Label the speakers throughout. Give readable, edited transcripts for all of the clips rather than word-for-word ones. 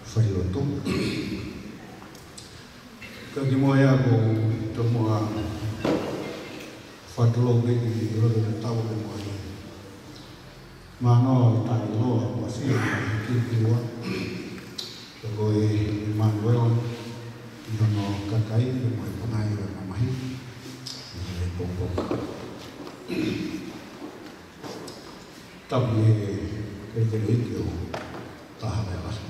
Speaker 1: whailotu. Ka ki moe ako to moa whatolo ki rodo na tau le moe. Mano tai loa mo si ki kiwa. Ka koe Emmanuel i hono kakai le moe panai o na mahi. I le popo. Tapu e te reki o taha me asa.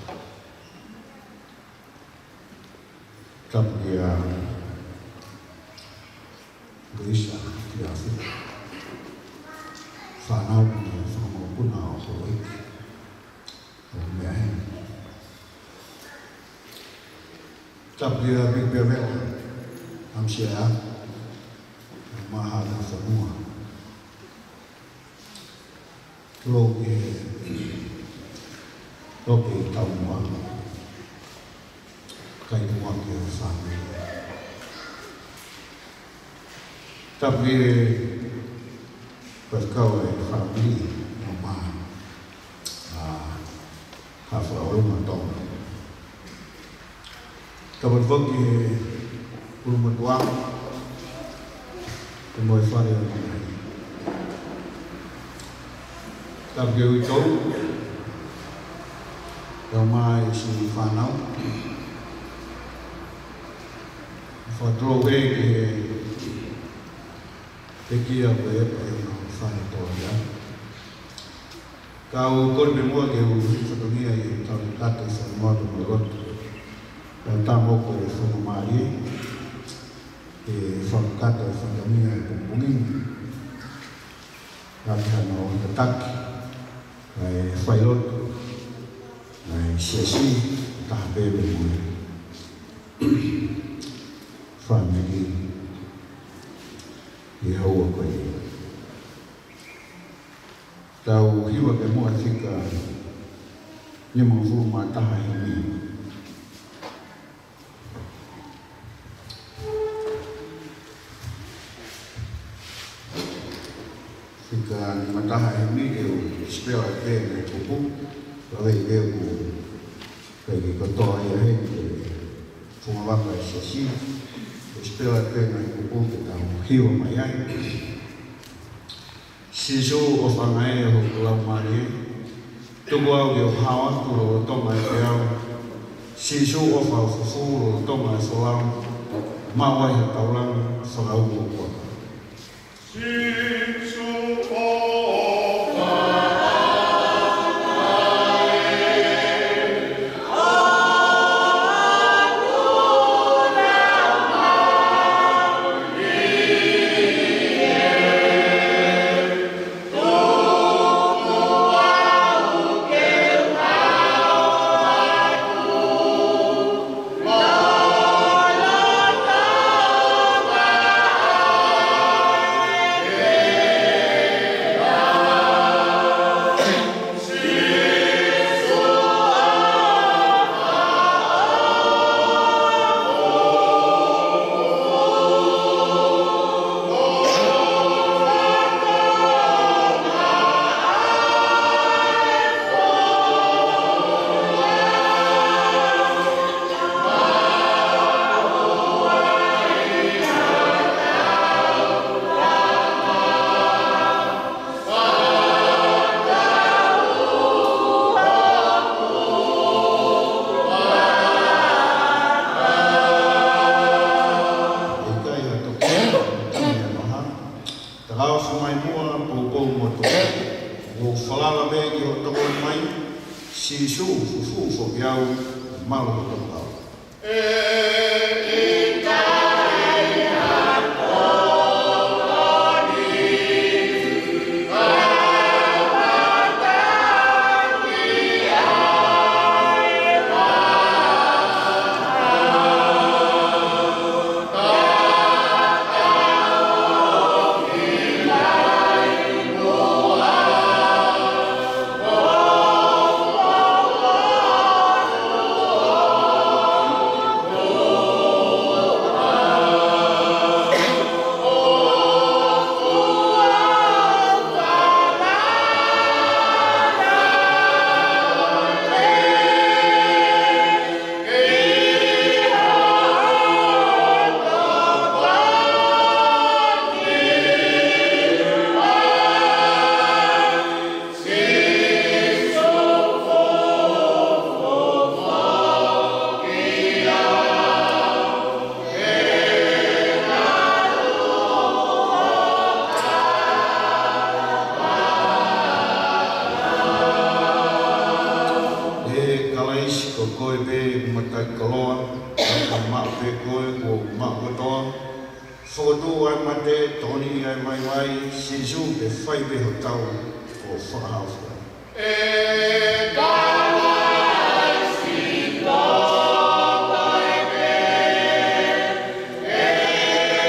Speaker 1: Tapu e a Luisa ki a whita. Whanau ni whakamokuna o Hawaii. O mea hene. Tapu e a Big Bear Vela. Amsia a. Maha na whanua. Loke tau mua. Kai mua ki o whānui. Tapu e Perkau e whānui o maa. Hawha o runga tonga. Tapu whaki e uruma tuang. Te moe whare o maa. Tapu e uitou. Tau mai si whanau. Whatro e ke kia koe e no whane tōria. Kau kone mua ke u whakamia i tau kate sa moto me roto. Kau tā moko e whakamari e whakakata e whakamia e pumpungini. Kate hana o tataki. Kai whairoto. Kai siasi taha bebe mui. Whanegi i haua koe. Tau hiwa ke mua tika lima fuma taha hini. Tika lima taha hini ke u spela ke me kupu. Kawai ke u kai ki katoa ia he ke fumawaka i sasi. Espera pena i kupu ke tau hiwa mai ai. Sisu o whangai e ho kulau mari. Tuku au ki o hawa kuro o tonga e te au. Sisu o whau fufu o tonga e whalau. Mawai he taulang whakau o kua. Sisu o ko koe pe matai koloa, ma pe koe ko ma kotoa. Whakatu ai mate, toni ai mai wai, sisu pe whai pe ho tau o whakahawha. E tāwai si tō koe pe, e kuwa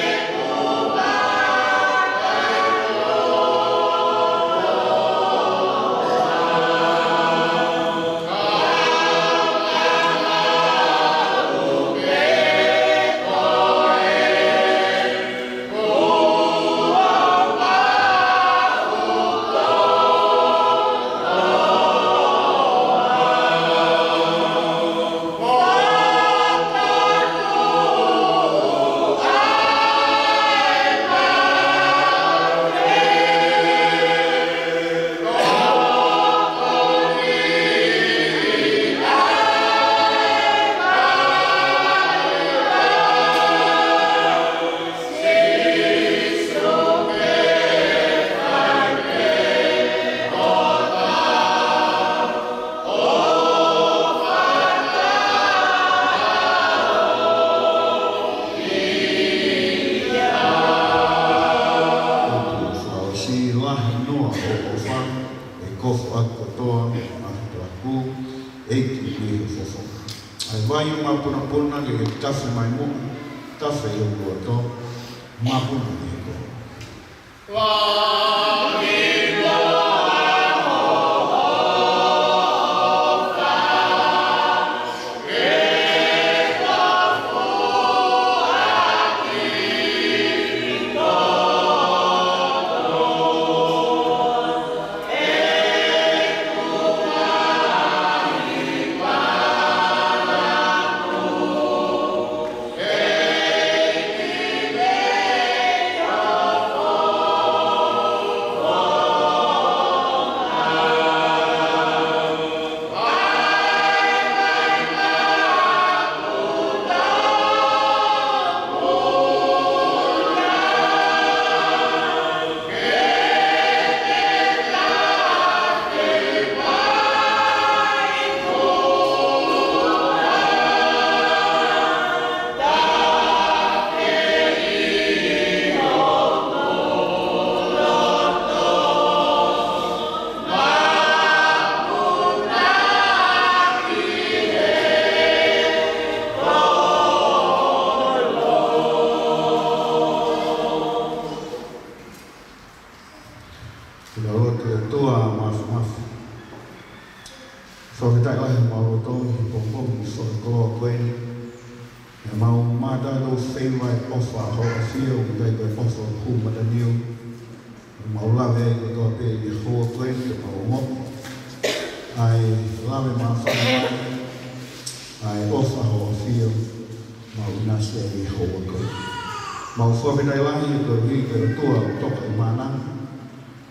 Speaker 1: kai tafe mai mo, tafe yo koto, mapu mo ko.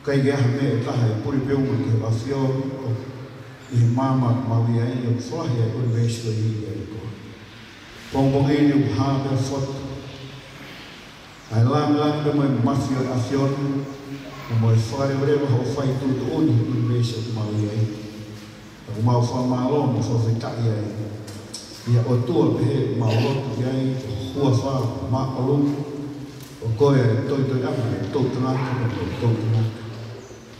Speaker 1: Kai ge hame ta hai puri pe un ke afio I mama mawi ai yo flahe un vesto I ko pong ini ha be fot ai lang de mai mafio afion mo fare ore ho fai tu un vesto mawi ai o mau fa malo mo fa vita ia o tu pe malo tu ai hua fa ma alum o koe toi ama to tana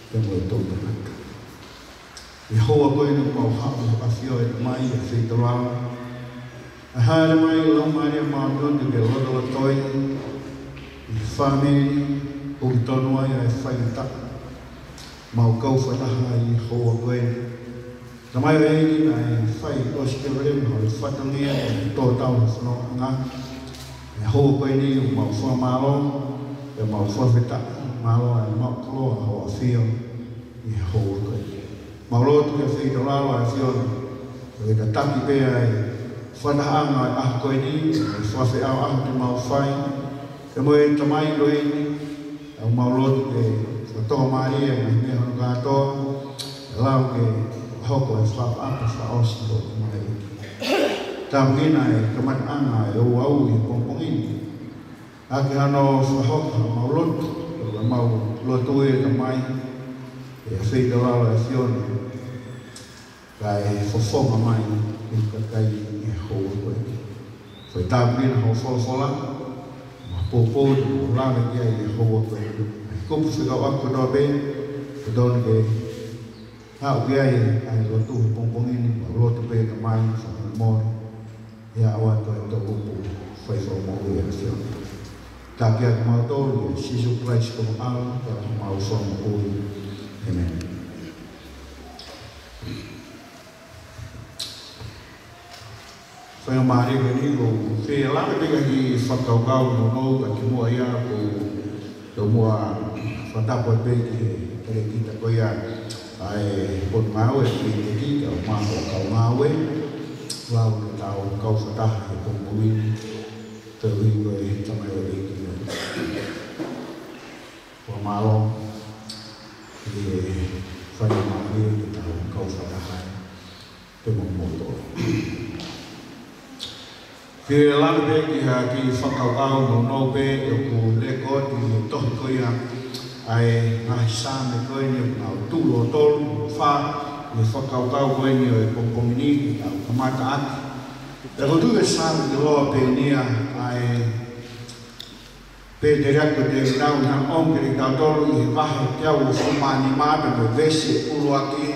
Speaker 1: Pemoi tau tanaka. I hoa koe no mau hapu afio e mai e whitarau. A haere mai lau mai e mātua te ke lodola toi. I whameni o ki tonu ai e whaitaka. Mau kau whataha I hoa koe. Ta mai o eni na e whai osi ke rem ho i whatangia e tō tau whanau ngā. E hoa koe ni o mau whamalo e mau whawhetaka. Malo e makloa ho a fio I hoa koe. Malo tu e whitarau a fio e ka taki pe ai whanaanga e aha koe ni e whawhi au aha te mau whai e mo e tamai koe ni au malo tu e whatoa mai e me hono katoa e lau ke hoko e whaapa apa whaosi ho te mai tamina e kamanaanga e o au I pongpongini ake hano whahoka malo tu mau lotu e ka mai e whitarau e fiona kai fofonga mai I ka tāpina ho whalafola, ma pōpō ni lāna kia i hoa koe. Kupu whikau aku no be, te doni ke hau kia ai lotu he pongpongini, ma lotu pe ka mai, whakana mōni, ia awa toi tō upu, whaifo mō ia whio. Tā kia ka mau tōru, Jesus Christ ko ala, ka mau whama oi. Amen. Whaia maare ka ni ko whea lana peka ki whakaukau no no ka ki mua ia ko tō mua whatapa pe ki kare kita ko ia ai pot mawe ki te ki ka o maa o kau mawe lau ka tau kau whataha e pongpongini te hui ko e tamai o reiki ko malo ki whaia maare ki tau kau whataha te mongmoto. Ke lana pe ki whakaukau no no pe e ku leko ti tohi ko ia ai ngahi sāme koe ni au tūlo tolu whā i whakaukau koe ni o e pongpongini ki au kamata ati. E ko tuke sāme ki loa pe nia ai pe te reako te tau na ongeri tau tolu i he wahe te au o whamani māpe mo vese uru aki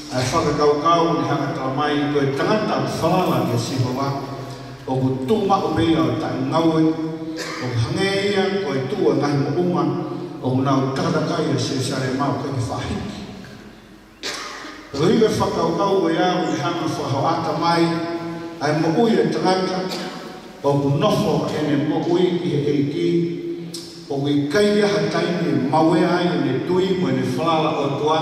Speaker 1: ai whakaukau ni hanga talamai koe tangata whalala ki siho wā. O ku tūma o pēia o tai ngaue, o hangeia o e tūa ngahi mo unga, o nau takakai o se sare mau kai ki whahiki. O hiwe whakaukau o iau i hanga whahoata mai, ai mo ui e tangata, o ku nofo ene mo ui ki he eiki, o ku i kaia hataini maue ai o ne tui mo ne whalala o tua,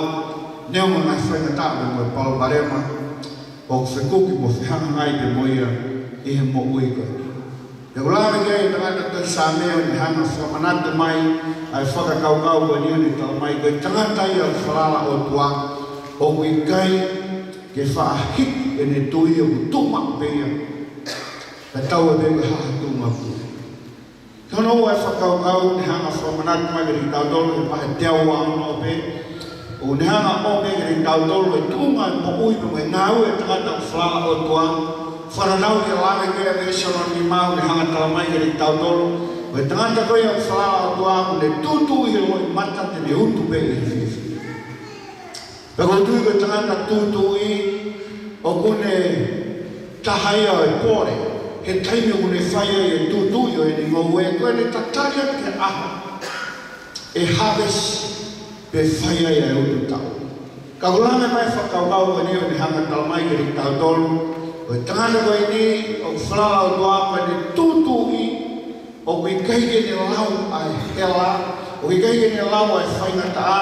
Speaker 1: neo mo ngai whaingatā mo e palabarema, o ku whekuki mo whihanga ngai te moia, i he mo ui koe. E ulāra kia i tangata tō sāmeo ni hanga whamanatu mai, ai whakakaukau koe ni uni tala mai koe tangata i au whalala o tua, o kui kai ke whaahik e ne tui o tūma pēia, e tau e pēka haha tūma pū. Tono ai whakaukau ni hanga whamanatu mai kari tau tolu e pahe te au ano pē, o ni hanga o pē kari tau tolu e tūma e mo ui pēma e ngāu e tangata o whalala o tua, whananau ke lame kea me salon ni mau ni hanga talamai kari tau tolu. O e tangata koe au whalala o tua aku ne tūtū i o i mata te ne utu pe i whiwhi. Peko tui koe tangata tūtū i o kune tahaia o e pōre. He taimi o kune whaia i e tūtū i o e ni ngau e koe ne tataria ke aho. E harvest pe whaia i e utu tau. Ka kulame mai whakaukau o ni o ni hanga talamai kari tau tolu. O tangata koe ni, o whalala o tua koe ni tūtū i, o kui kaike ni lau ai hela, o kui kaike ni lau ai whaingata a,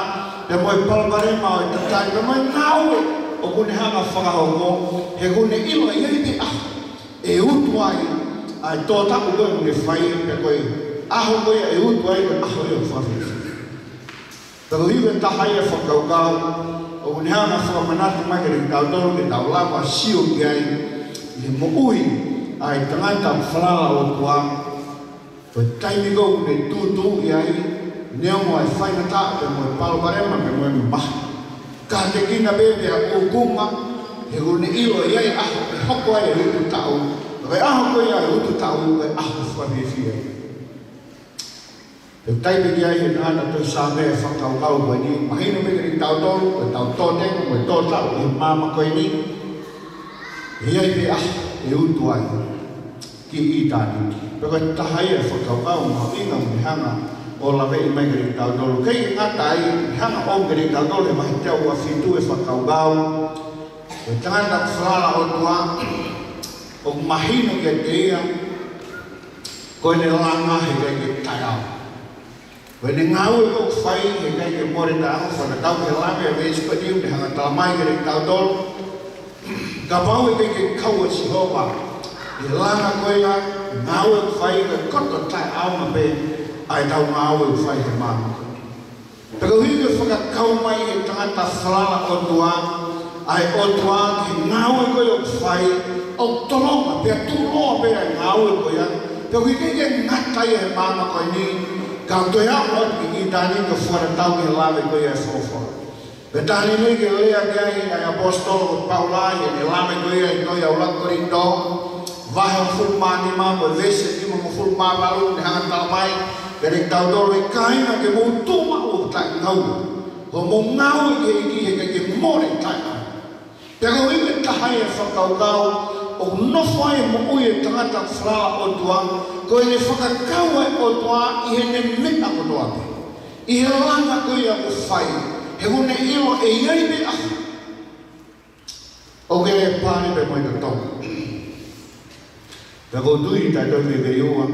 Speaker 1: te moe palmarema o tatai, te moe ngāue, o kune hanga whakahongo, he kune ilo i eiti aho, e utu ai, ai tō tapu koe kune whai, pe koe aho koe e utu ai, koe aho e o whawhi. Tako hiwe tahai e whakaukau, o kune hanga whakamanatu mai kari tau tolu ke tau lawa sio ki ai, i mo ui ai tangata whalala o tua, o taimi kou ne tūtū i ai, neo mo ai whainata, pe mo e paloparema, pe mo e mahi. Ka te kina bebe a kūkunga, he kune ilo i ai aho, e hoko ai e utu tau, e aho koe ai utu tau, e aho whawhiwhi ai. Te taimi ki ai e ngana tō sāme e whakaukau koe ni, mahino me kari tau tolu, e tau tōteko, e tō tau, e māma koe ni, e ai pe e utu ai ki i tāni. Peko tahai e whakaukau ma inga me hanga o lawe i mai kari tau tolu. Kei e ngata ai, hanga o kari tau tolu e mahi te ua whitu e whakaukau. E tangata whalala o tua, o mahino ke te ia, koe ne langa he kei ke tai au. Koe ne ngau e kou whai he kei ke more ta au, whana tau ke lawe e weis koe niu, ne hanga talamai kari tau tolu. Ka pau e kei ke kaua si hopa, e langa koe la, ngau e whai ke koto tai au ma pe, ai tau ngau e whai he mama. Peko hui ke whakakau mai e tangata whalala o tua, ai o tua ke ngau e koe o whai, o tolonga, pe a tūloa pe ai ngau e koe an. Peko hui kei ke ngatai e mama koe ni, ka toi au ot ki i tāni ke wharatau ke lawe koe e whawha. Pe tāni nei ke lea kia i ai apostolo o Paulai, e ne lame koe i toi au lakorinto, Vai fulmani ma vese di mo fulma lalu dengan tamai dari tau dolo kain ke mo tuma o tai ngau o mo ngau ke mo re tai pero i ta hai fa kau o no fai mo ui tangata fra o tua ko le fa kau o tua i ne mena o tua i langa ko ia o fai he one io e ia be a o ke pani be mo to Pero dui ta to me veioa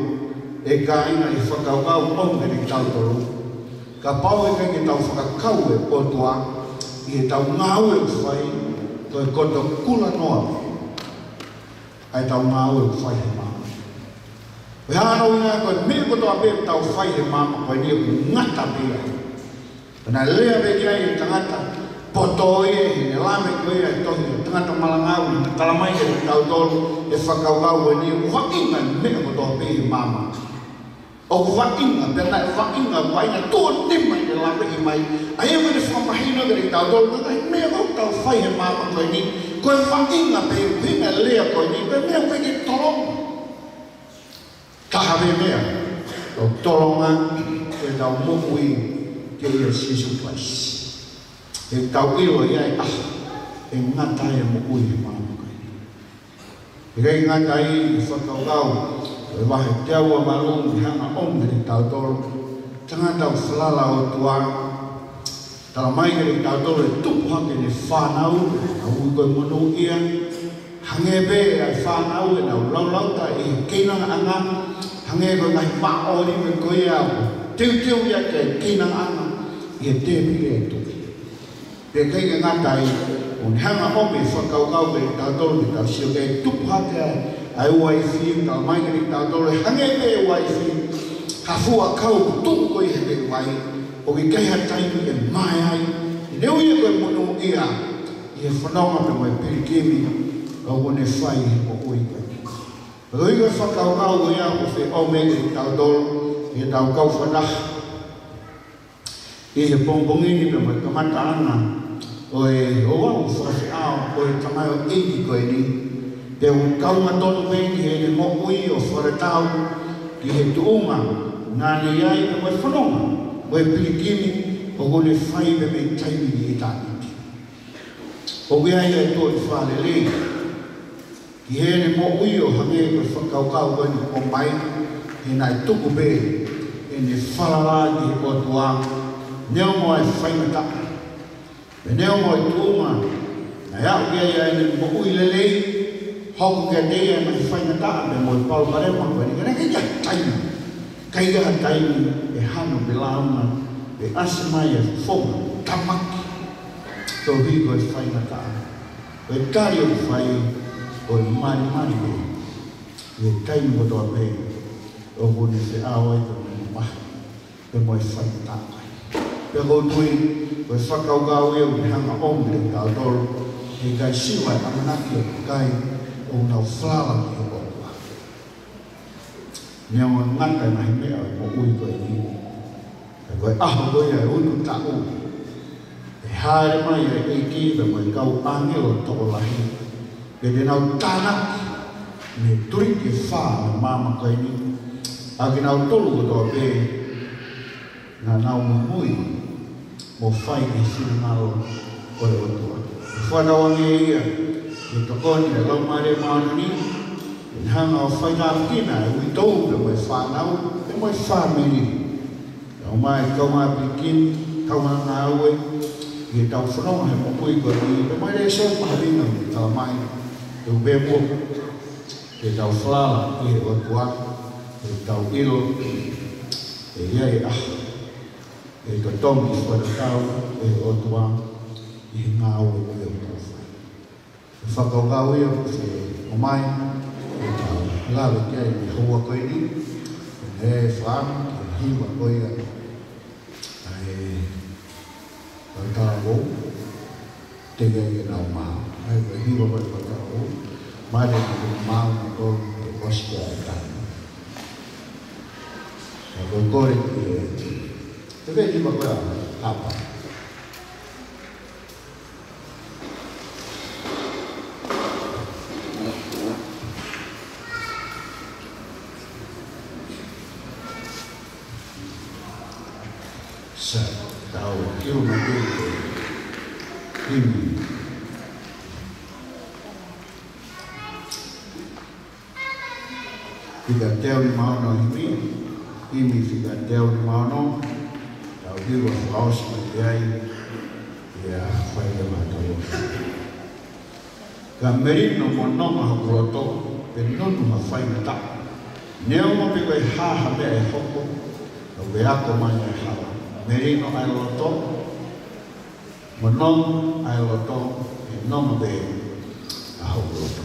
Speaker 1: e kaina i whakaukau o me ni tau tolu. Ka pau e kai ki tau whakakau e o tua i e tau ngau e whai to e koto kula noa ai tau ngau e whai he maa. We hana unga koe me koto a pe tau whai he maa koe ni e ngata pia. Pana lea me kia i tangata poto e ne lame koe e tohi tangata malangau i talamai e tau tolu e whakaukau e ni wainga mea koto a pe i mama. O wainga, pena e wainga wainga tō tima i lame i mai. Ai e mene whamahina kari tau tolu, ai mea koe tau whai he mama koe ni. Koe wainga pe pinga lea koe ni, koe mea koe ki tolonga. Taha me mea, o tolonga koe tau mokui ke ia sisu paisi. E tau ilo ia e e ngata e mo ui he mama kai. E rei ngata i whakaukau, e wahe te aua marungu hanga onge ni tau toro, tanga tau whalala o tua, tala mai ni tau toro e tupu hake ni whanau, a ui koe monu ia, hange be e whanau e nau laulauta e kinanga anga, hange koe ngai maori me koe au, tiu ia ke kinanga anga, i e te pire e tupu. Pe kai ke ngatai un hanga omi whakaukau ke tau tolu ki tau sio ke tuphake ai waifi tau mai ke tau tolu hange pe waifi ka fua kau tupu koi heke wai o ki kai hatai e mai ai i neu ia koe monu ia i e whanonga pe mai pirikimi au kone whai o ui kai. Rui koe whakaukau ia o whi ome ke tau tolu i tau kau whanah i he pongpongini pe mai kamata ana Oe oa u whawhi ao, oe tamai o eki koe ni. Te u kaunga tonu pēni he ne mokui o wharetau ki he tuunga. Ngāne iai pe moe whanonga, oe pirikimi o kone whai pe me taimi ni e tāniti. O wea ia e tō i whālele. Ki he ne mokui o hange koe whakaukau koe ni o mai, he nai tuku pē, e ne whalara ki he kotua, neo moe whaimata. Peneo mo tuuma, na iau kia ia ni moku i lelei, hoku kia teia mai whaina taa, me mo i pau parema koe ni, kena kia taimi. Kai kia taimi e hano pe launa, e asimai e whonga, tamaki. Tō hiko e whaina taa. E tari o whai, o i mari e. E taimi o toa pe, o kone se awa i tō me mahi, pe mo i whaina taa. Pe ko tui, koe whakaukau e o hanga onge le tau tolu, e kai siwa e amanaki o kai o nau whlala ki o kotua. Nea mo ngata mahi mea o ui koe ni. E koe aho koe e unu tau. E haere mai e ki pe mo i kau ange o toko lahi. Pe te nau tānaki, me turiki whā me mama koe ni. A ki nau tolu o toa pe, ngā nau mui, mo whai ki sinangaro o e otua. E whanawange ia, e tokoni e lau mare maana ni, e hanga o whai nā pina, e ui tau pe mo e whanau, e mo e whamiri. E o mai kau ngā pikin, kau ngā ngā ue, i e tau whanonga he mo pui koe ni, e mo e re sau maharina ni tau mai, e u bemo, e tau whlala i e otua, e tau ilo, e ia e aha. E to tongi wharatau e o tua i ngā ue e o tawhai. E whakaukau ia o mai e tau lawe kia i hoa koe ni, e whaam ki hiwa koe ia e wharatau te gei e nau mao. E koe hiwa koe wharatau mai re ki mao ni koe e koskia e tāna. E koe kore ki e te vedi ma koe apa. sa tau kilo na dito ini fica teu ni maono ini fica teu ni maono tau kilo haus matiai ya fai da matalo kamerino monoma hakuroto penonu mafai na ta neo mo pe kai ha be e hoko o be ako manya ha merino ai loto monon ai loto e non be a hakuroto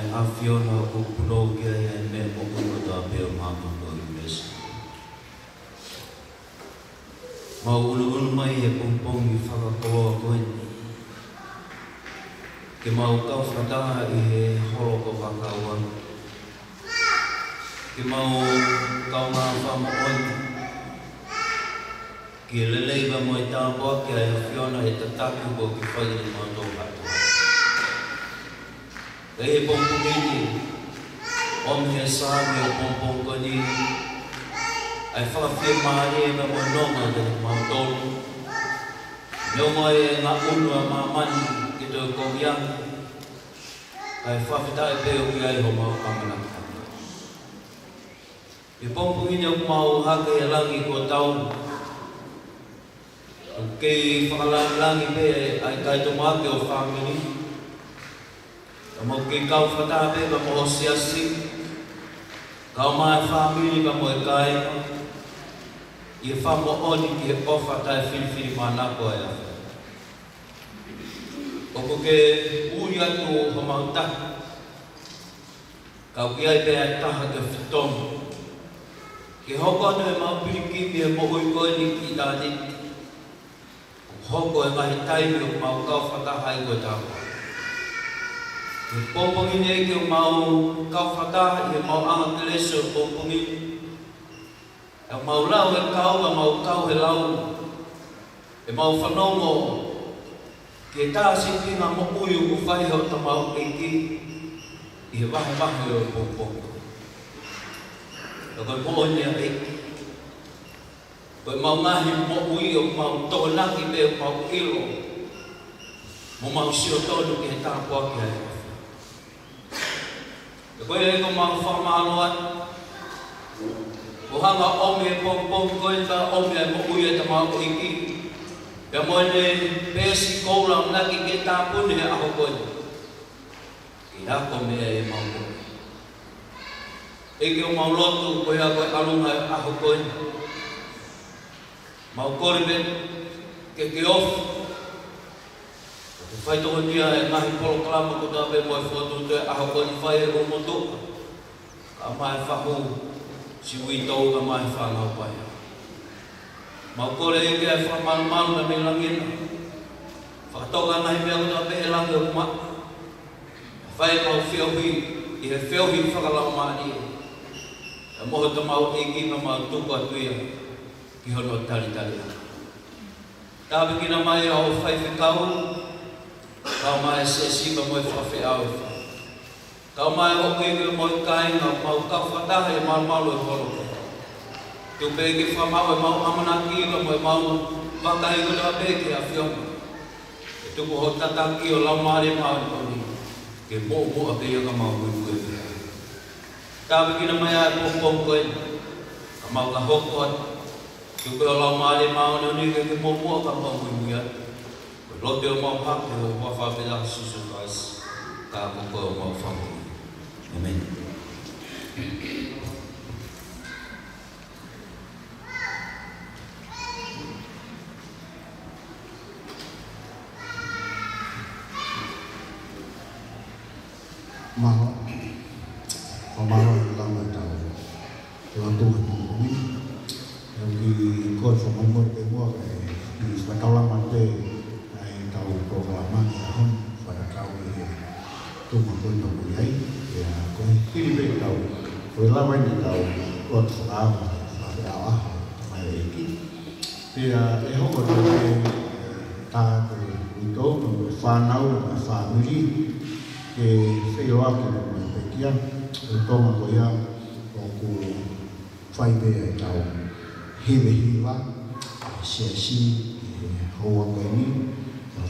Speaker 2: ai afiona o puno kia ia me mo ko ta pe o mama no mes ma ulu mai e pompong i whakakoa koe ni ke mau kau whataha i he holo ko whakaua ke mau kau ngā whamooi ki lelei wa mo i tāpua ki ai whiona e tataku ko ki whaia ni mau tō hatu. Ka he pompongini, om he sāmi o pompong ko ni, ai whawhia maare e wa mo nonga te mau tōru. Nonga e ngā unua mamani ki tō komiang, ai whawhitai peo ki ai ho mau kamanaka. E pompongini o mau hake e langi ko taunu, kei whakalangi pe ai kai tō māke o whāmini. Ka mau kei kau whataa pe ka mo siasi. Kau mai whāmini ka mo e kai. I e whamo oni ki he kofa tai whiriwhiri mānako e awha. Oko ke uri atu o hamautaki. Kau ki ai pe ai taha ke whitomu. Ke hoko atu e mau piriki me e mohui koe ni ki tāni. Hoko e ngahi taimi o mau kau whataha i koe tāpua. E pōpongi nei ki o mau kau whataha i e mau anga kelese o pōpongi. E mau lau e kau a mau kau he lau. E mau whanongo ki e tāsi ki ngā mokui o kuwhai o ta mau eiki i he wahe o pōpongi. E koe pōni a eiki. Koe mau ngahi mo ui o mau tōnaki me o mau ilo. Mo mau sio tōnu ki he tāpua ki ai. E koe e ko mau whamanoa. Ko hanga ome e pōpō koe ta ome e mo ui e ta mau iki. E mo ene pēsi koula naki ki tāpuni he aho koe. Ki hako me e mau koe. Eke o mau lotu koe a koe alunga e aho koe. Mau koribe ke ofu. Ko whai tō nia e ngahi polo kalama ko tāpe mo e whotu te aho koni whai e o motu. Ka mai whahu si ui tau ka mai whanau pai. Mau kore e ke e whamanu na me langina. Whakatoka ngahi mea ko tāpe e langi o ma. Whai mau whiohi i he whiohi whakalau maani. E moho ta mau eki na mau tuku atuia. Ki hono tali. Tāpe kina mai au whai whikau, kau mai se siba moi whawhi au e whai. Kau mai o kege moi kāinga, mau kau whataha e malu e horo. Tū pēki whamau e mau amanaki iwa moi mau wakai kura pēki a whionga. E tuku ho tataki o lau maare mau e koni, ke mō a pēia ka mau kui kui pēia. Tāpe kina mai a pōpō koe, ka mau ka hoko atu. Tuku o lau maare mau ni ke mōmua ka mau mui atu. Ko lote o mau hake o whawhawhira susu kais. Ka koko o mau whamu. Amen.
Speaker 1: Maho. Pamaho i lama tau. Te o tuhan mōmi. Di kod famamor ke mua ke di sepatala mate ai tau proklaman tahun pada kau ini tu maupun tau yai ya ko ini be tau ko lama ni tau kod selama sampai awal mai iki dia ho ko ta ko itu fanau na family ke sewa ke mai pekian to ma ko ya ko fai be tau hewe hiwa, siasi, hoa kweni,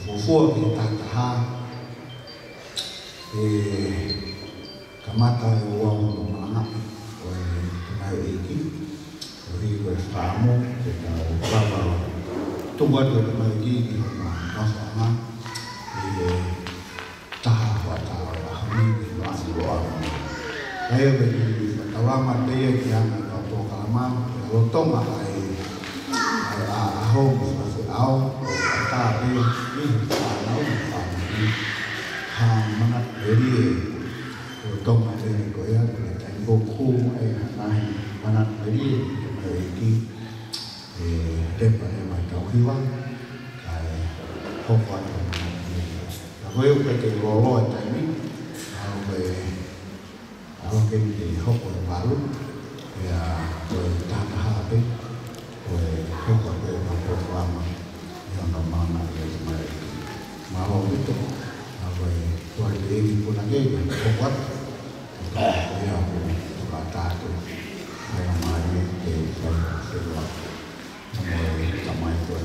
Speaker 1: fufua ki tataha, kamata e wau no mana, o tunai eki, o hiwa e whaamo, te tau wawa, tunga te tunai eki ki homa mawhanga, taha hoa taha wahami, ki wasi wau. Kaya bagi tawama teia ki hanga tau tō kalamam, Rotonga ai home was out ta be ni fa nau fa ni ha mana eri o tông ở đây có là thành vô khu hay là này mà nặng mới đi mà đi thì đem vào đây mà cháu khí vắng cái không quan trọng là với cái tiền lo lo tại mình về cái gì không còn vào lúc thì rồi tam hạ đấy rồi không còn về mà còn qua mà yang nama nama mà họ biết được về rồi đi của nó nghe không quá bây giờ của ta rồi hay là mai thì phải rồi rồi tầm mai rồi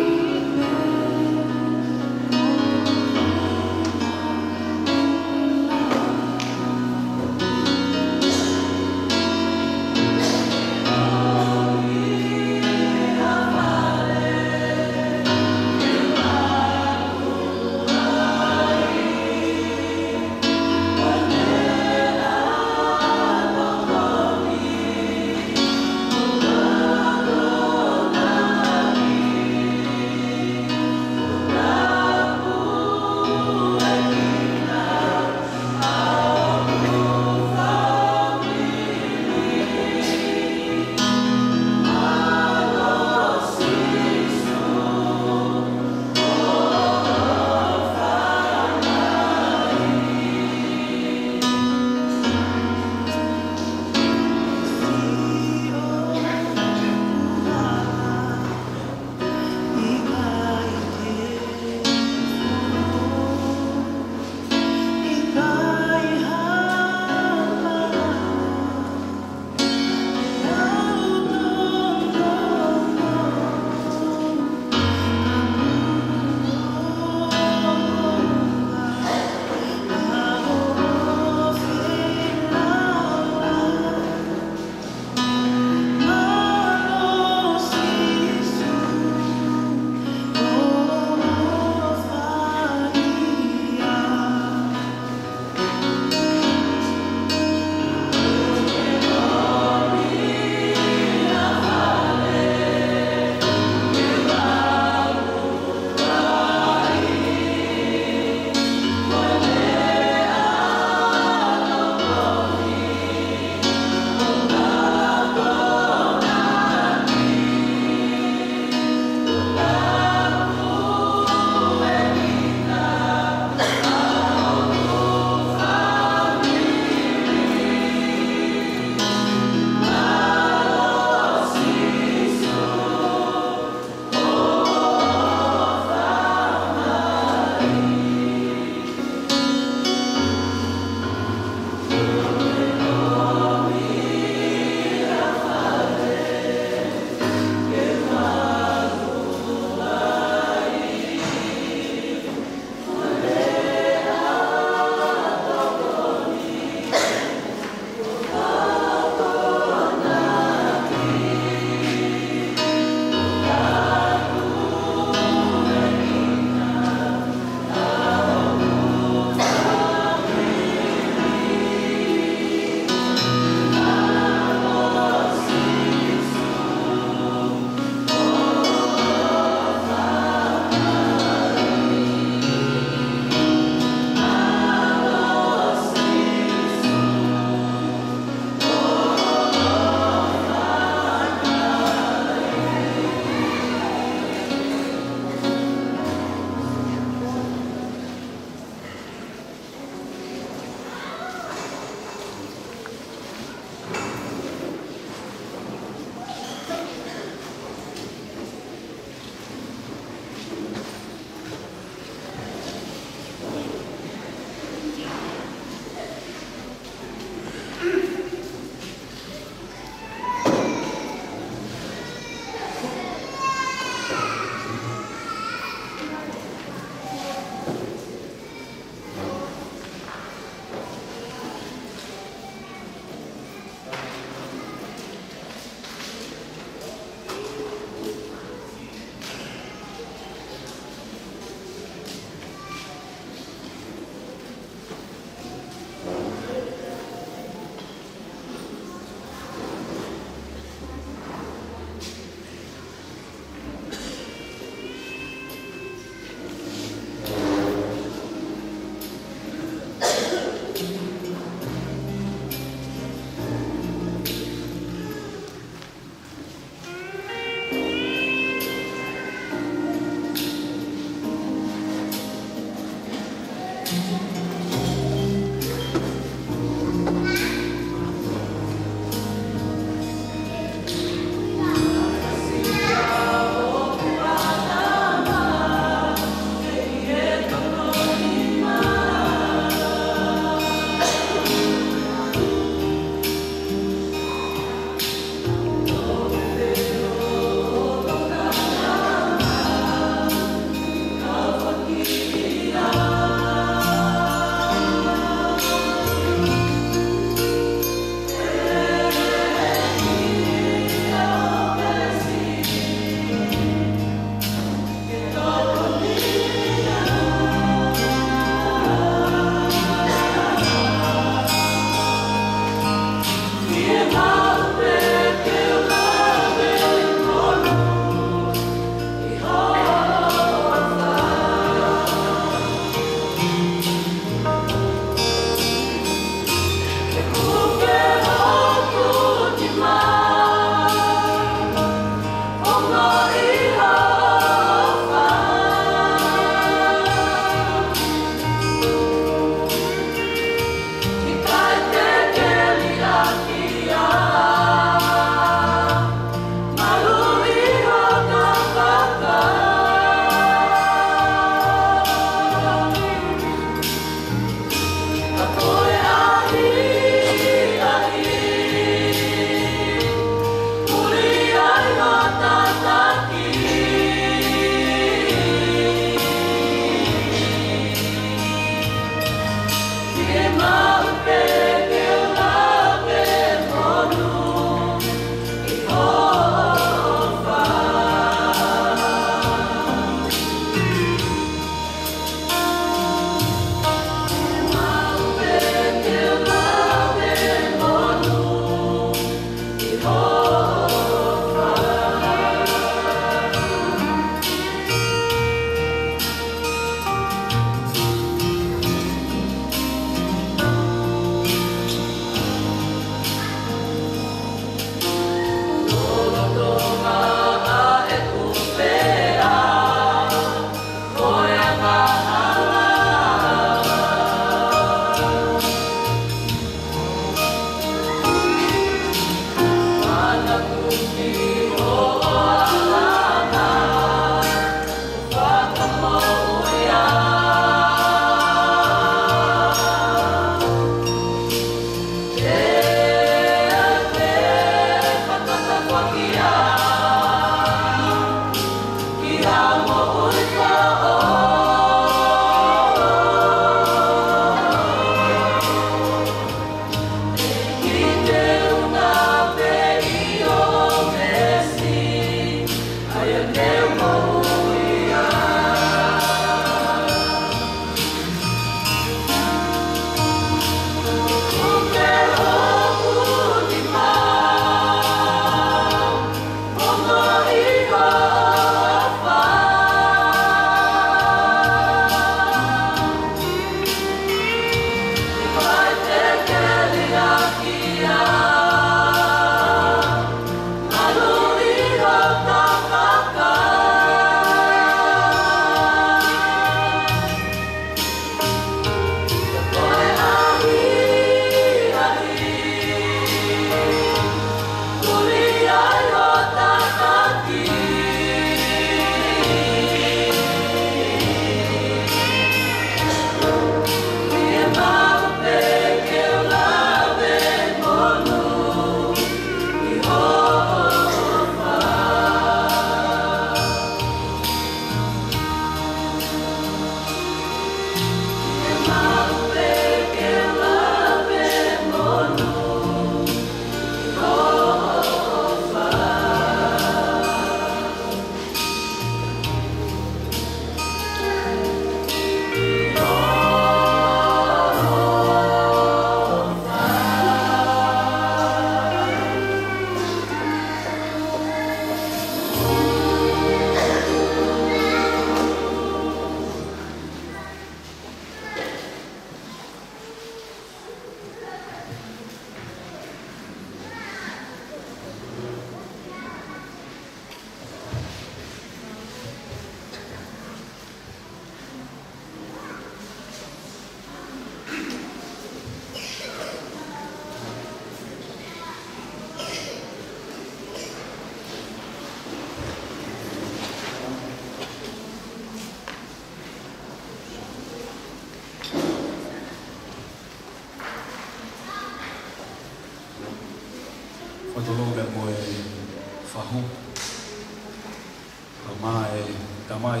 Speaker 3: tamai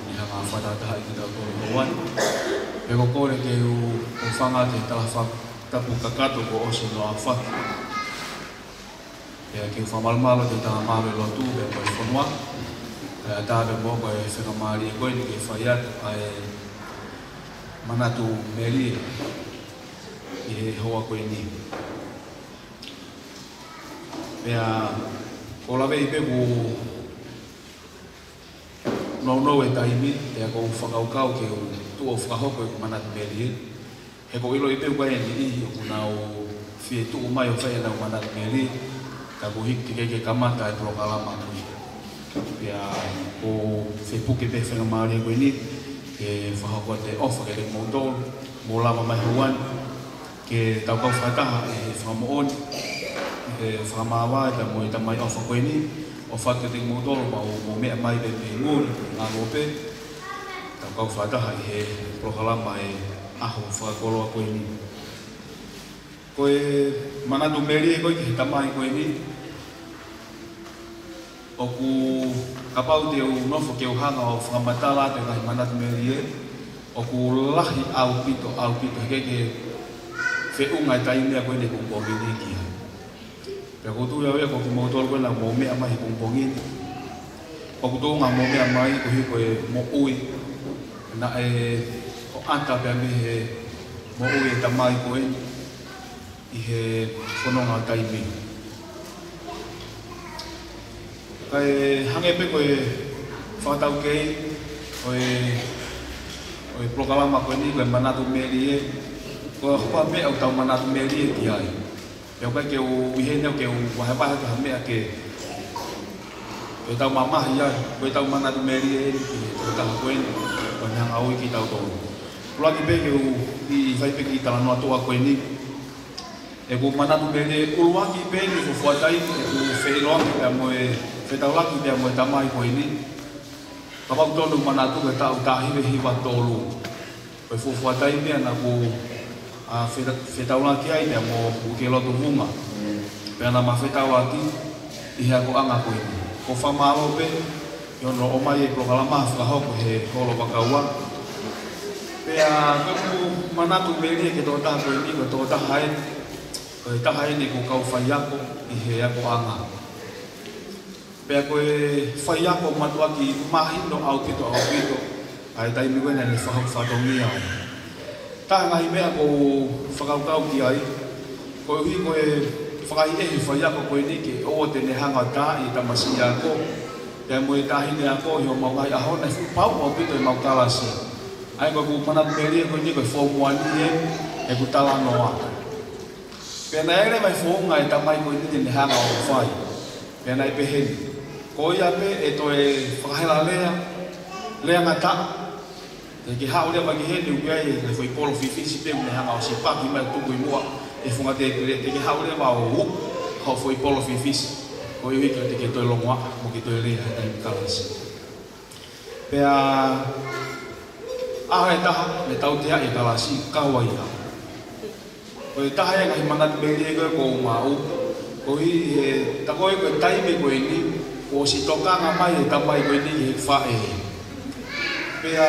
Speaker 3: ni hanga whatataha i kita kore hoan. E ko kore ke u whanga te tapu kakato ko oso no a whaki. E ke whamalmalo te taha mawe lotu e koe whanua. E tāwe mō koe whakamari e koe ni ke whaiat ai manatu meri i he hoa koe ni. Pea ko lawe i pe ku no e taimi te ko whakaukau ke u tua whakahoko e manatu meri he ko ilo i pe koe ni i o kuna o fie tuu mai o whaia na manatu meri ka ko hiki ke kamata e prokalama kui. Pea ko whepuke pe whakamari e koe ni ke whahoko te ofa ke te mōtoro mō lama mai huan ke tau kau whataha e whamaoni e whamaawa e ta mo i tamai ofa koe ni o whake te mōtoro ma o mō mea mai pe pe ngōri ngā ngōpe tau kau whataha i he prokalama e aho whakakoloa koe ni. Koe manatu meri e koe ki he tamai koe ni o ku kapau te u nofo ke uhanga o whakamatala te ngahi manatu meri e o ku lahi au pito heke wheunga e taimea koe ne kumpongi ni kia. Pea kutu ia ko ki mōtoro koe na mō mea mai kumpongi ni. O kutu ngā mō mea mai ko hi koe mō ui na e o anta pea me he mō ui e tamai koe i he whanonga taimea. Kai hange pe koe whakatau kei, koe prokalama koe ni, koe manatu meri e, koe hopa mea au tau manatu meri e ki ai. Pea koe ke u iheneo ke u wahewahe ka mea ke tau mamahi ai, koe tau manatu meri e ki koe taha koe ni, koe hanga ui ki tau tōru. Kulaki pe ke u i whaipe ki talanoa toa koe ni, e ku manatu meri e uluaki pe ni fufuatai, e ku wheiroaki pea moe whetau laki pia mo e tamai koe ni. Kapau tonu manatu ke tau tahiwe hiwa tolu. Koe fufuatai pia na ku whetau laki ai pia mo uke lotu hunga. Pia na ma whetau laki i hea ko anga koe ni. Ko whamalo pe, yono o mai e prokalama whakahoko he holo wakaua. Pia koe ku manatu meri e ke tō taha koe ni, koe tō taha e. Koe taha e ni ko kau whaiako i hea ko anga. Pea koe whai ako matua ki mahino au pito ai taimi koe nani whatongi au. Tā ngahi mea ko whakaukau ki ai, koe hui koe whakai ehi whai ako koe nike o tene hanga tā i tamasi ako, pea moe tāhine ako i o maungai aho nei pau au pito i mau kalasi. Ai koe ku manatu meri e koe ni koe whomuani e ku tala noa. Pea na ere mai whounga e tamai koe ni tene hanga o whai, pea nai peheni. Ko ia pe e to e whakahela lea ngata. Te ki hao lea waki hene uke ai e whai polo whiwhisi pe une hanga o si paki mai tuku i mua e whunga te ki hao lea wao hu hao whai polo whiwhisi. Ko iwi ki o te ke toi longoa mo ki toi lea he taimi kalasi. Pea aha e taha me tau te hai e kalasi kawa ia. Ko e taha e ngahi manatu meri e koe ko mau. Ko hi he takoe koe taime koe ni o si tokanga mai e tamai koe ni he whae. Pea,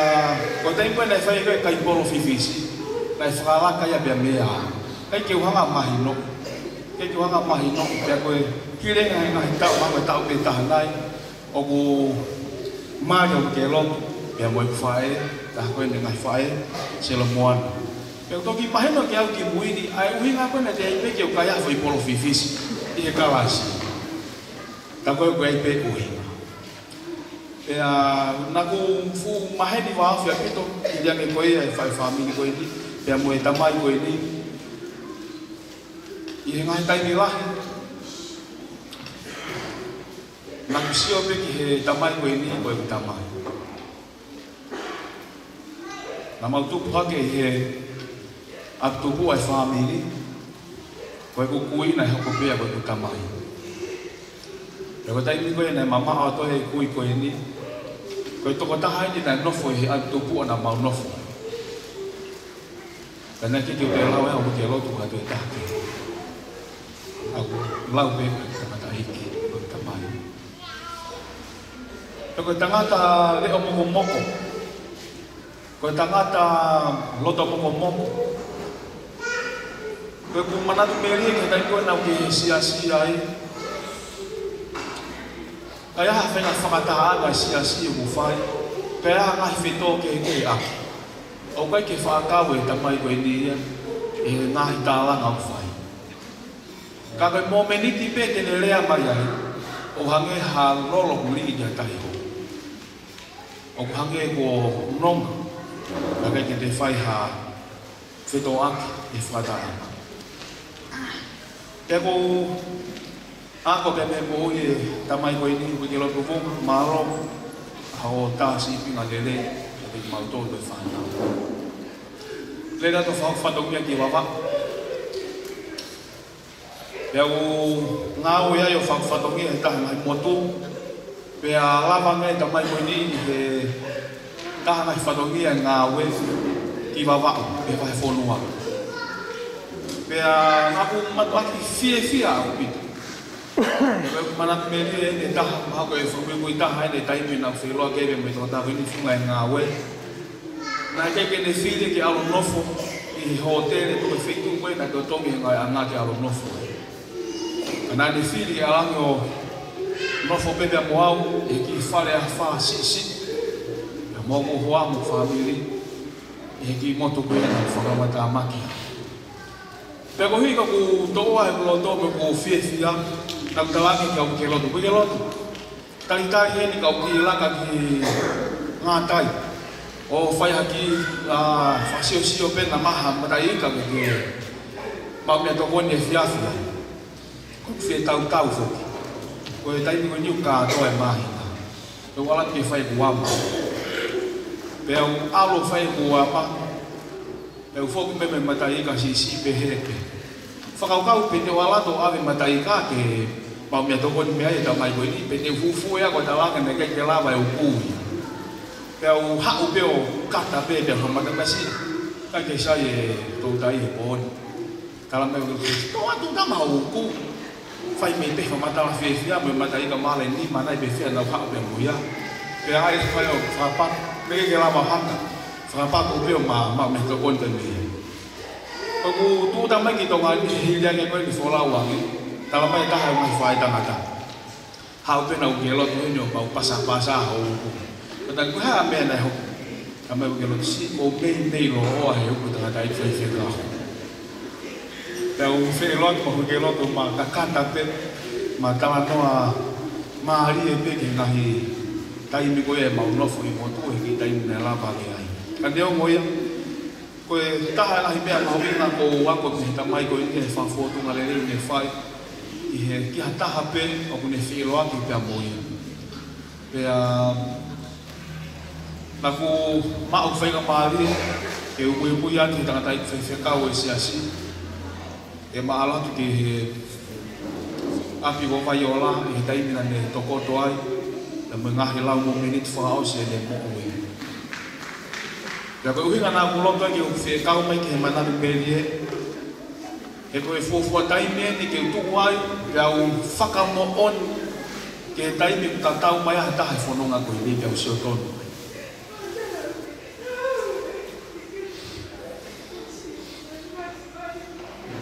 Speaker 3: ko tei koe nei whae koe kai polo whiwhisi, nei whakalaka ia pia mea. Kei ke uhanga mahino, pea koe kirenga e ngahi tau mango e tau pe tahanai, o ku maari o ke lotu, pea moe whae, taha koe nei ngahi whae, selo moana. Pea toki mahino ke au ki muini, ai uhinga koe nei te hei peke o kai awhai polo whiwhisi, i he kalasi. Ta koe koe pe uhinga. Pea, naku fu maheni wa awhia pito, i liange koe e whai whamini koe ni, pea moe tamai koe ni. I he ngahi taimi lahi. Naku sio pe ki he tamai koe ni, koe ku tamai. Na mautupu hake he atupu ai whamini, koe ku kuina e hoko pea koe ku tamai. Ko taimi koe nei mama o to he kui koe ni. Koe toko taha ni nei nofo he atupu ana mau nofo. Kana ki te lau e au ke lotu ka te taha ke. Au lau pe ka mata hiki ko tamai. Koe tangata leo moko. Koe tangata loto moko. Koe ku manatu meri ke tai koe nau ke sia-sia ai. Kai aha whenga whakataha ngai sia-sia ku whai. Kai aha ngai wheto ke aki. O kai ke whaakawe tamai koe nia e ngahi tālanga ku whai. Ka koe mō meniti pe tene rea mai ai. O hange ha lolo kuri i tai ho. O hange ko nonga. Ka kai ke te whai ha wheto aki e whakataha. Kaya ko ako kaya me ko e tamai ko ini ko kilo ko maro hao ta si pinga lele ke mau to do fa na le da to fa to mi ki baba ya o ngau ya yo fa to mi ta mai moto pe ala ba me tamai ko ini he ta mai fa to mi ngau e ki baba pe fa fo no Pea aku matuaki fia aku pita. Mana meri ne taha aku e fumi kui taha ne taimi na whiloa kebe me tō tahu ini funga e ngā we. Nā keke ne while ki alo nofo i hotere tu e whitu koe na tō tongi ngai anga ki alo nofo. Nā ne while ki alangi o nofo pepe a moau e ki whare a wha sisi. Ia mōku hoa mo whamiri e ki moto koe na whakamata maki. Pea ko hui ka ku toa e kuloto me ku whia na kutalangi ka ke loto. Kuke loto. Tari heni ka ki langa ki ngā tai. O whai haki whasio pe na maha matai ka ke mau mea toko ni e whia. Ko whia tau whoki. Ko e taimi ko niu ka toa e mahi. Ko wala ki whai ku wama. Pea alo whai ku wama. E ufoku me matai ka si pe hepe. Whakaukau pe te walato awe matai ka ke mau mea toko ni mea e ta mai koe ni pe te fufu ea ko ta langa ne kei ke lawa e ukui. Pe au hau pe o kata pe te whamakakasi. Ka ke sai e tōtai e pōni. Tala me o tō atu tama o uku. Whai me te whamatala whia me matai ka male ni manai pe whia nau hau pe muia. Pe ai whai o whapat me kei ke lawa hanga. Whapat o pe o mau mea toko ni te mea. Aku tu tamai ki tonga ni hilia ke koe ni whola wangi. Tala mai taha o mai whai tangata. Hau pena u ke lotu hini o pau pasa hau uku. Kata ku haa mea nai hoku. Tamai u ke lotu si o mei lo oa he uku tangata i whai whai kaho. Pea u whai lotu ma hu ke lotu ma kakata pe. Ma tala noa maari e pe ke ngahi. Taimi koe e mau nofu i motu e ki taimi ne lapa ke ai. Ka te o ngoia. Koe taha lahi mea mawina ko wako ki tamai ko ini e whawhotunga le rei ne whai i he ki ha taha pe o kune whiro aki pia moia. Pea na ku mao whainga maari e ui aki tangata i whekau e siasi e maalatu ki he api ko whai o la i he taimina ne tokoto ai e me ngahi lau mo minute whakao si e ne mo ui. Pea koe uhinga nā kuloto ki u whekau mai ki he manami meri e. He koe fōfua taimi e ni ki u tuku ai, pea u whakamo on ki he taimi ku tatau mai aha taha whanonga koe ni pea u sio tonu.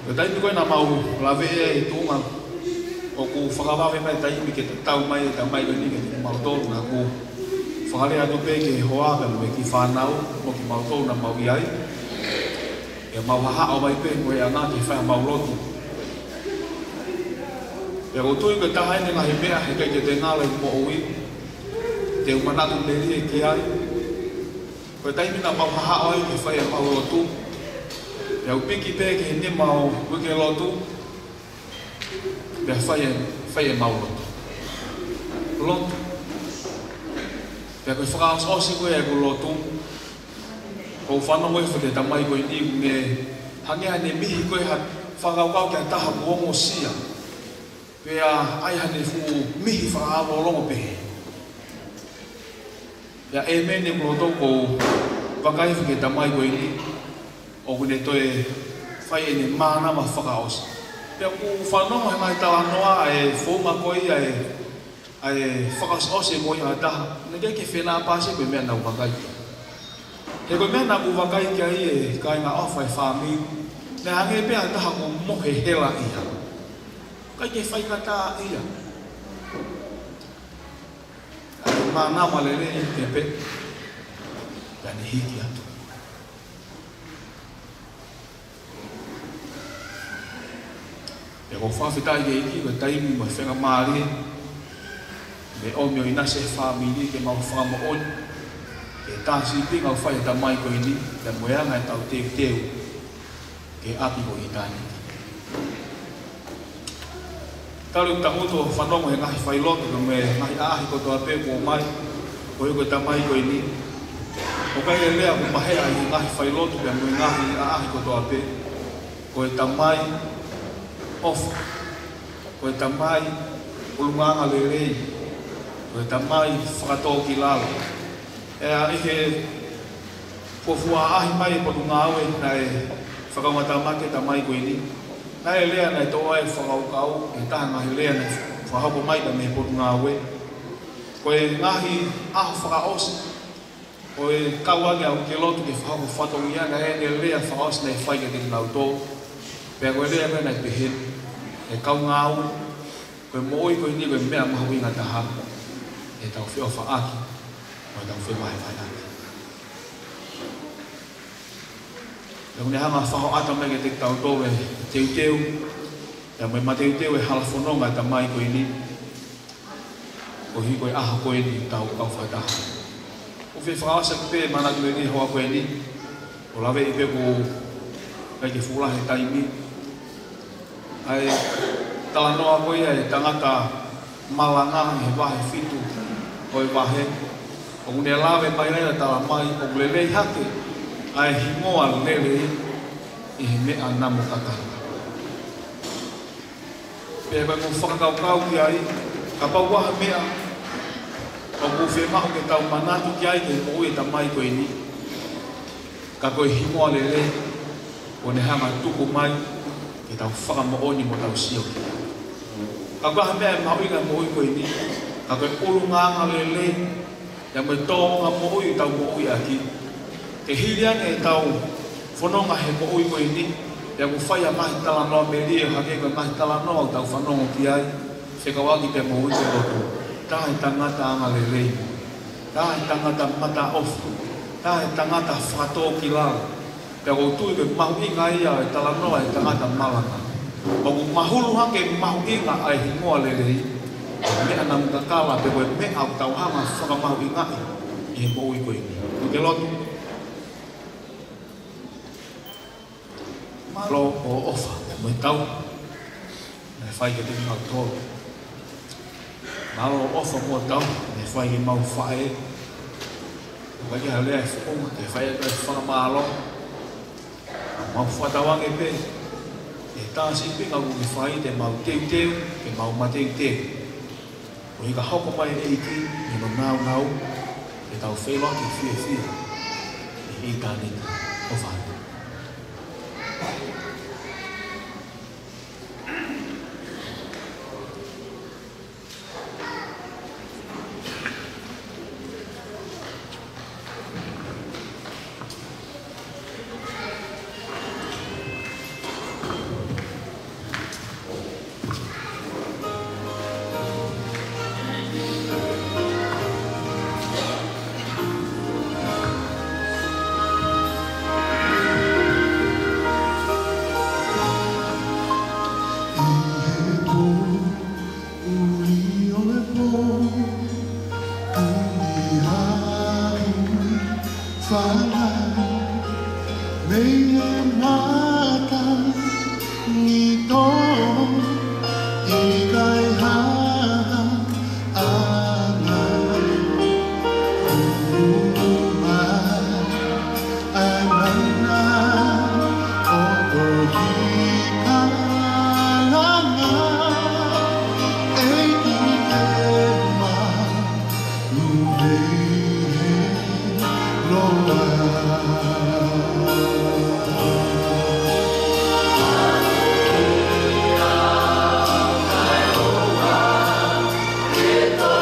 Speaker 3: Pea taimi koe nā mau lawe e i tūma o ku whakawawe mai taimi ki tatau mai e tamai koe ni ki mau tonu nā ku whakare atu pe ke hoa pe me ki whanau mo ki mau tōna mau i ai. E mau haha o mai pe mo e anā ki whai mau lotu. E o tui ke taha ene ngahi mea he kai ke te ngāle mo ui. Te umanatu meri e ki ai. Koe taimina mau haha o ai ki whai mau lotu. E au piki pe ke ne mau wike lotu. Pea whai e mau lotu. Lotu. Pea koe whakaos osi koe e ko lotu. Ko whanau e whake tamai koe ni me hangea ne mihi koe ha whakaukau kia taha kuongo sia. Pea ai hane fu mihi whakaalo longo pehe. Pea e mene ko lotu ko wakai whake tamai koe ni o kune toe whai e ne mānama whakaos. Pea ku whanau he mai tala noa e whoma koe ia e ai whakasose mo i ataha, nege ke whenā pāse koe mea nau wakai. He koe mea nau wakai kia i e kai ngā awhai whāmi, ne hange pēa taha ko mohe hela ia. Kai ke whaikata ia. Ai mā nama lere i te pe, ka ne hiki atu. E ko whawhitai ke iki, ko taimi mo whenga maari, me o mio ina se whamiri ke mau whamo on, ke tāsi pinga whai ta mai ko ini, te moeanga e tau teu ke api ko itani. Taru tamuto whanongo he ngahi whailoto, ka me ngahi aahi ko toa pe ko mai, ko eko ta mai ko ini. O kai e lea ko mahea i ngahi whailoto, ka me ngahi aahi ko toa pe, ko e ta mai ofa, ko e ta mai ulunganga lerei, ko e ta mai whakatō ki lalo. E a ike pofua ahi mai e potu ngā aue na e whakamata make ta mai ko ini. Na e lea na e toa e whakaukau, e taha ngahi lea na whahapo mai ta me potu ngā aue. Ko e ngahi aho whakaosi, ko e kauange au ke lotu ke whahapo whatongu ia na e lea whakaosi na e whaike te ngau tō. Pea koe lea mea na e pehe, e kau ngā aue, koe mooi koe ni koe mea mahu inga taha, e tau whio whaaki, o tau whio mai whai aki. E kune hanga whaho ata mege te tau tōwe teu teu, e mai ma teu teu e hala whanonga ta mai koe ni, o hi koe aha koe ni tau kau whai taha. O whi whaasa ki pē mana koe ni hoa koe ni, o lawe i pē ko kai ke fulahe taimi, ai tala noa koe e tangata malanga he wahe fitu o e wahe. O kune lawe mai reira tala mai, o kule lei hake, ai himoa lele i he mea namo kakanga. Pea koe mo whakakaukau ki ai, ka pau waha mea, o ku whemahu ke tau manatu ki ai ke o e ta mai koe ni, ka koe himoa lele, o ne hanga tuku mai, ke tau whakamooni mo tau sio ki. Ka koe mea e mauinga mo ui koe ni, ka koe urunganga lele, ya me tōnga mo ui tau mo ui aki. Ke hirianga e tau whanonga he mo ui koe ni, ya ku whaia mahi tala noa me rie, hake koe mahi tala noa tau whanonga ki ai, whekawaki te mo ui te roto. Tahe tangata anga lele, tahe tangata mata ofu, tahe tangata whakatō ki lalo. Pea kou tui ke mahu inga ia e tala noa e tangata malanga. O ku mahulu hake mahu inga ai hingoa lelei. Mea na mkakala pe koe mea au tau hanga whaka mahu inga i he mo ui koe. Ke lotu. Malo o ofa, mo tau. Na e whai ke te ngau tōru. Malo o ofa mo tau, na e whai ke mau whae. Wai ke halea e whukunga, te whai e koe whaka maalo. Mau whatawange pe, e tāsi pinga uki whai te mau teu teu, ke mau mateu teu. O hika hoko mai e iki, e no nau nau, e tau whewa ki whie whie, e hei tānina o whai.
Speaker 4: Ito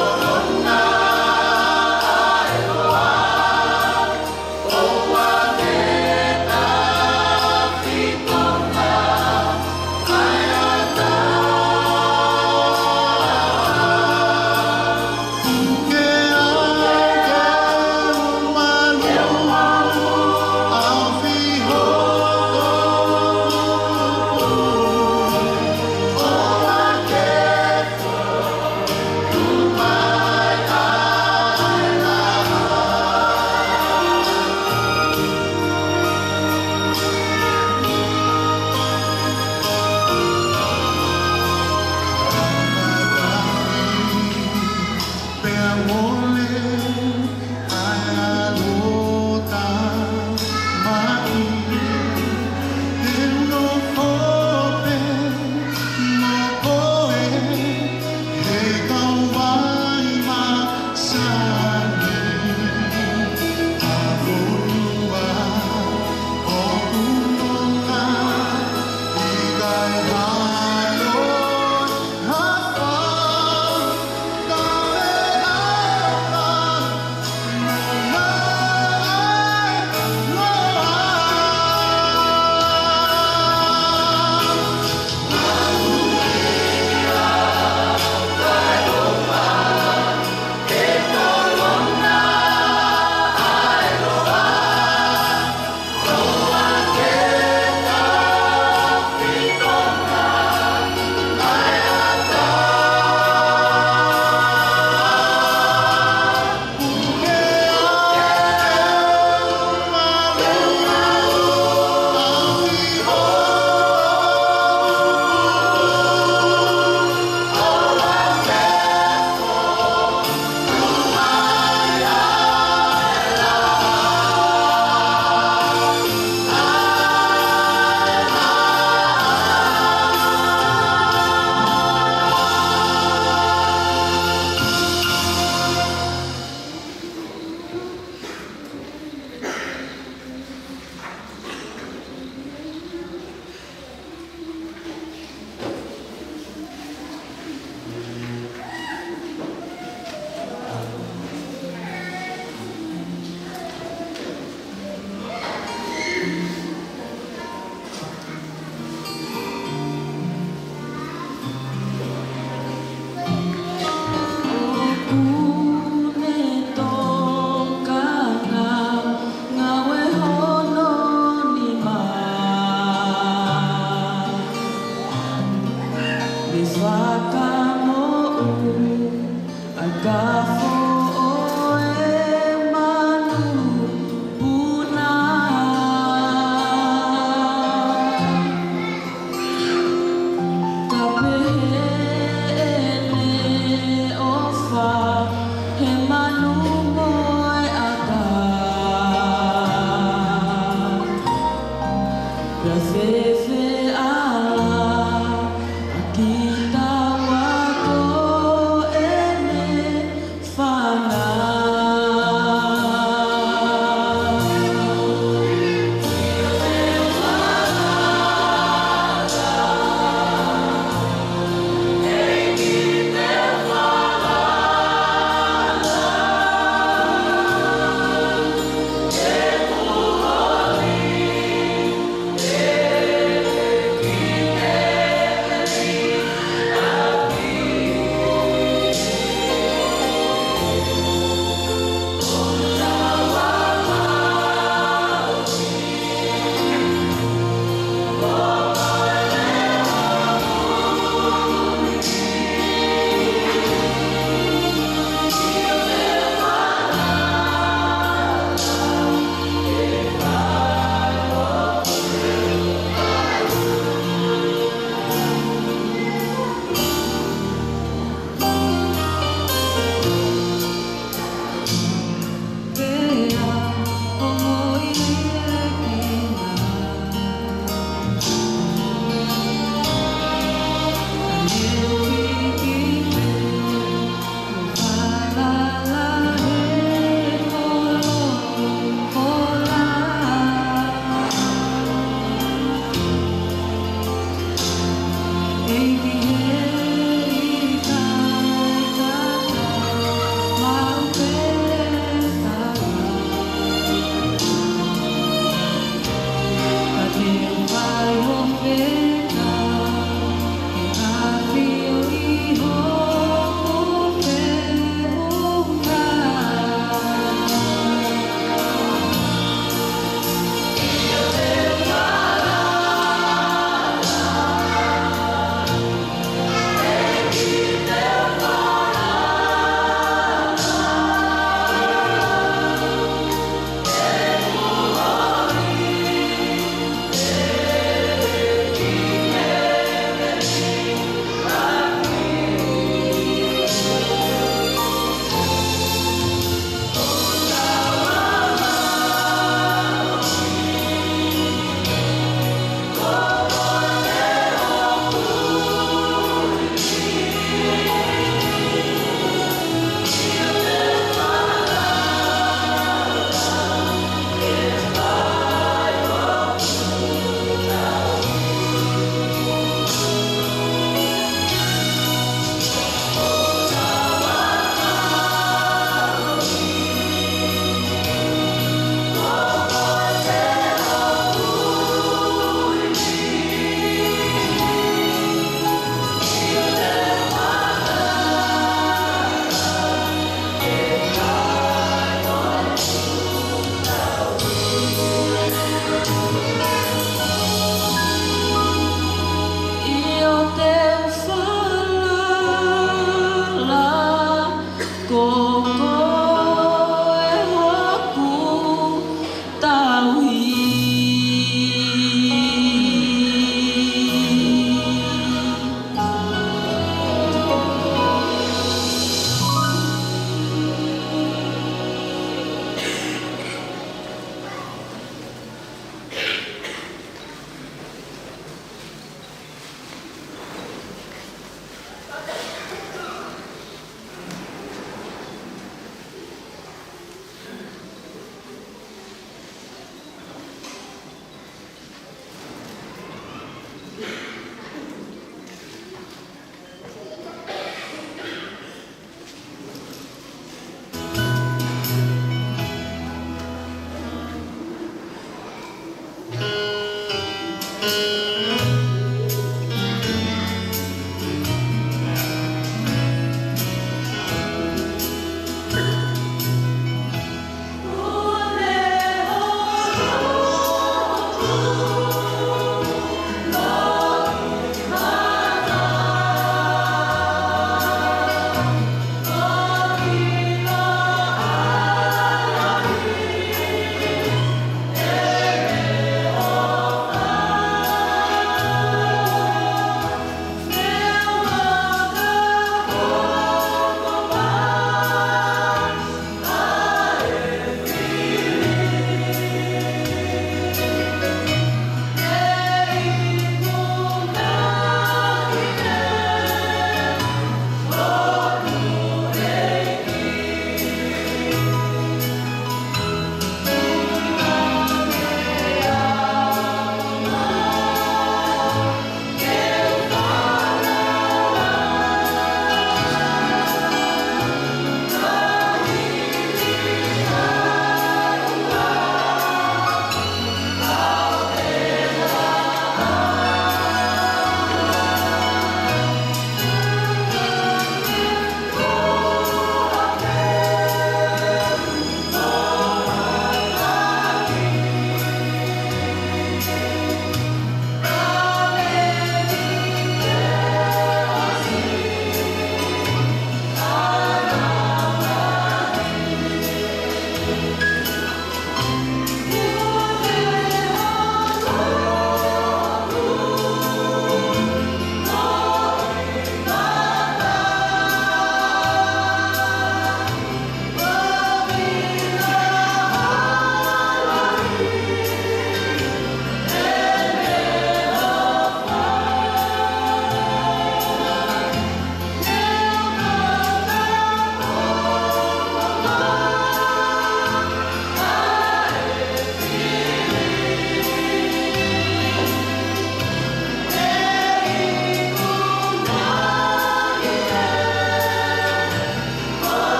Speaker 4: Hãy subscribe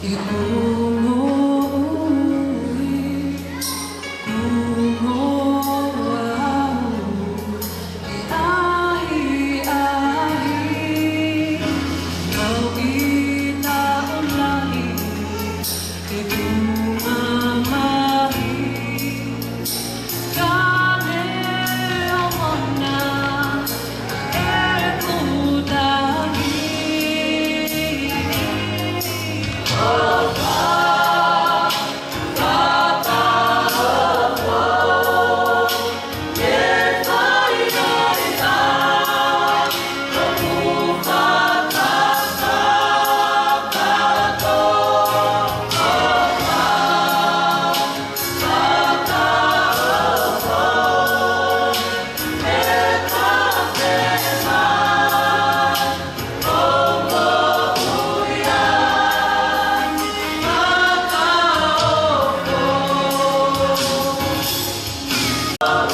Speaker 4: Iku